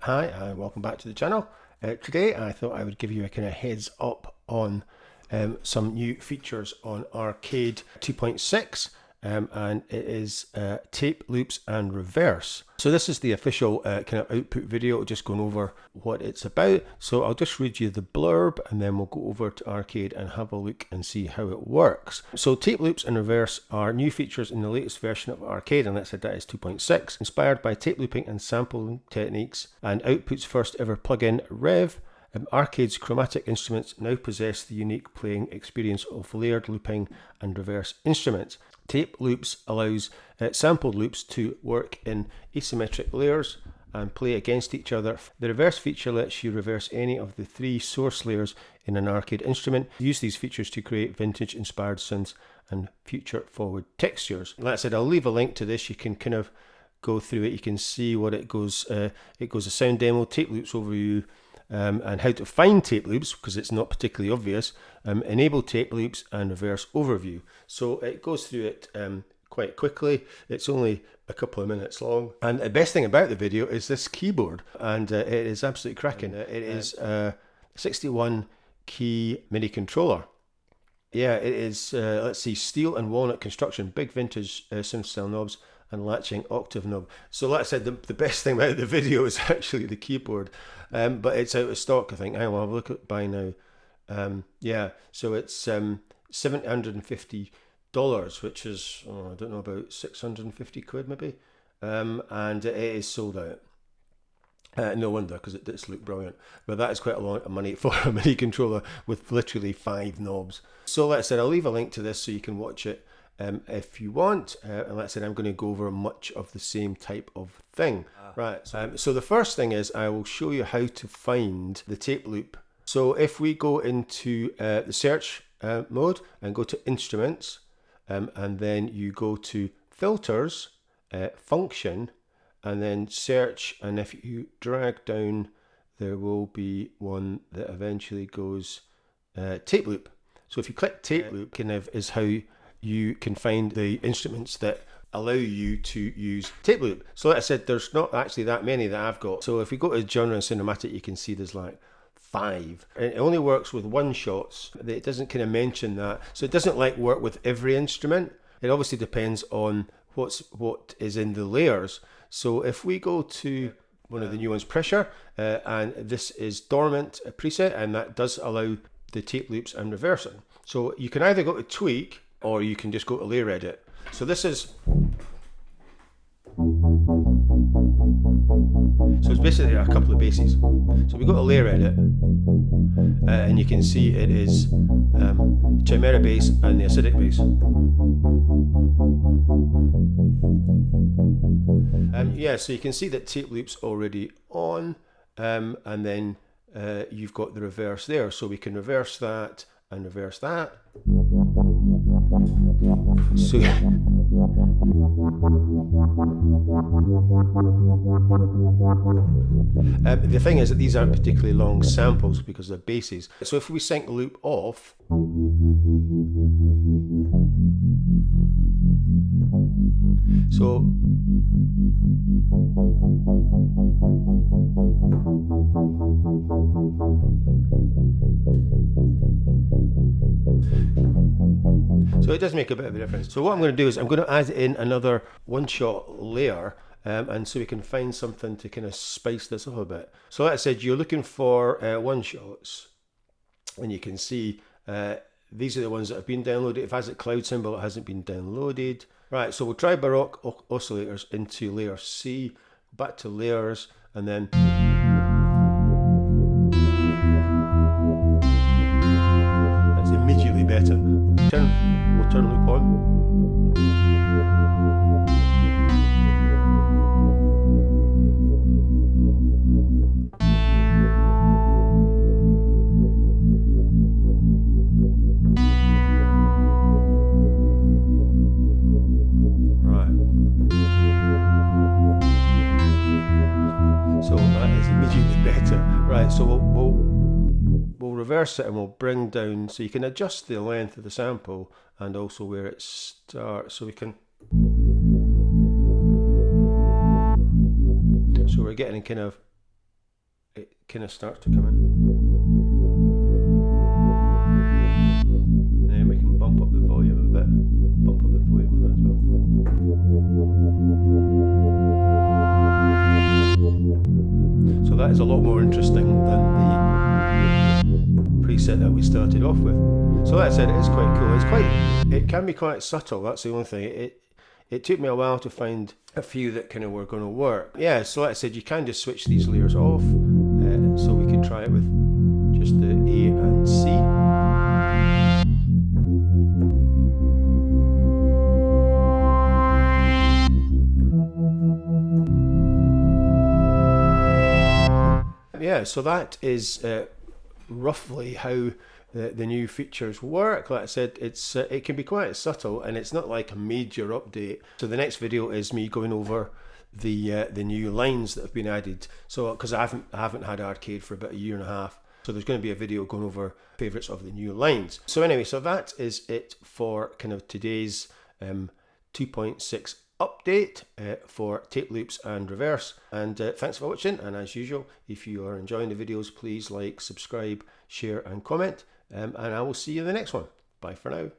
Hi and welcome back to the channel. Today I thought I would give you a kind of heads up on some new features on Arcade 2.6 and it is tape loops and reverse. So this is the official kind of output video, just going over what it's about. So I'll just read you the blurb and then we'll go over to Arcade and have a look and see how it works. So tape loops and reverse are new features in the latest version of Arcade, and that is 2.6, inspired by tape looping and sampling techniques and Output's first ever plugin, Rev. Arcade's chromatic instruments now possess the unique playing experience of layered looping and reverse instruments. Tape loops allows sampled loops to work in asymmetric layers and play against each other. The reverse feature lets you reverse any of the three source layers in an Arcade instrument. Use these features to create vintage inspired synths and future forward textures. Like I said, I'll leave a link to this. You can kind of go through it. You can see what it goes. It goes a sound demo, tape loops overview, and how to find tape loops because it's not particularly obvious, enable tape loops and reverse overview. So it goes through it quite quickly. It's only a couple of minutes long, and the best thing about the video is this keyboard, and it is absolutely cracking. It is a 61 key MIDI controller. Yeah, it is, let's see, steel and walnut construction, big vintage synth style knobs and latching octave knob. So like I said, the best thing about the video is actually the keyboard, but it's out of stock, I think. I will have a look at buy now. Yeah, so it's $750, which is, I don't know, about 650 quid maybe, and it is sold out. No wonder, because it does look brilliant. But that is quite a lot of money for a MIDI controller with literally 5 knobs. So like I said, I'll leave a link to this so you can watch it if you want. And like I said, I'm going to go over much of the same type of thing. Right, so the first thing is I will show you how to find the tape loop. So if we go into the search mode and go to instruments, and then you go to filters, function, and then search, and if you drag down, there will be one that eventually goes tape loop. So if you click tape loop, kind of is how you can find the instruments that allow you to use tape loop. So like I said, there's not actually that many that I've got. So if we go to genre and cinematic, you can see there's like 5. And it only works with one shots. It doesn't kind of mention that. So it doesn't like work with every instrument. It obviously depends on what is in the layers. So if we go to one of the new ones, pressure, and this is dormant preset, and that does allow the tape loops and reversing. So you can either go to tweak or you can just go to layer edit. So this is, so it's basically a couple of bases. So we go to layer edit, and you can see it is chimera bass and the acidic bass. Yeah, so you can see that tape loop's already on, and then you've got the reverse there. So we can reverse that and reverse that. So the thing is that these aren't particularly long samples because they're basses. So if we sync the loop off, so it does make a bit of a difference. So what I'm going to do is I'm going to add in another one-shot layer, and so we can find something to kind of spice this up a bit. So like I said, you're looking for one-shots, and you can see these are the ones that have been downloaded. If it has a cloud symbol, it hasn't been downloaded. Right, so we'll try Baroque oscillators into layer C, back to layers, and then that's immediately better. We'll turn loop on. So that is immediately better. Right, so we'll reverse it and we'll bring down, so you can adjust the length of the sample and also where it starts. So we can, so we're getting kind of kind of starts to come in. And then we can bump up the volume a bit. Bump up the volume with that as well. So that is a lot more interesting than the preset that we started off with. So that said, it is quite cool. It can be quite subtle. That's the only thing. It took me a while to find a few that kind of were going to work. Yeah, so like I said, you can just switch these layers off. So we can try it with just the A and C. Yeah, so that is roughly how the new features work. Like I said, it can be quite subtle, and it's not like a major update. So the next video is me going over the new lines that have been added. So because I haven't had arcade for about a year and a half, so there's going to be a video going over favorites of the new lines. So anyway, so that is it for kind of today's 2.6 update for tape loops and reverse. And thanks for watching, and as usual, if you are enjoying the videos, please like, subscribe, share and comment, and I will see you in the next one. Bye for now.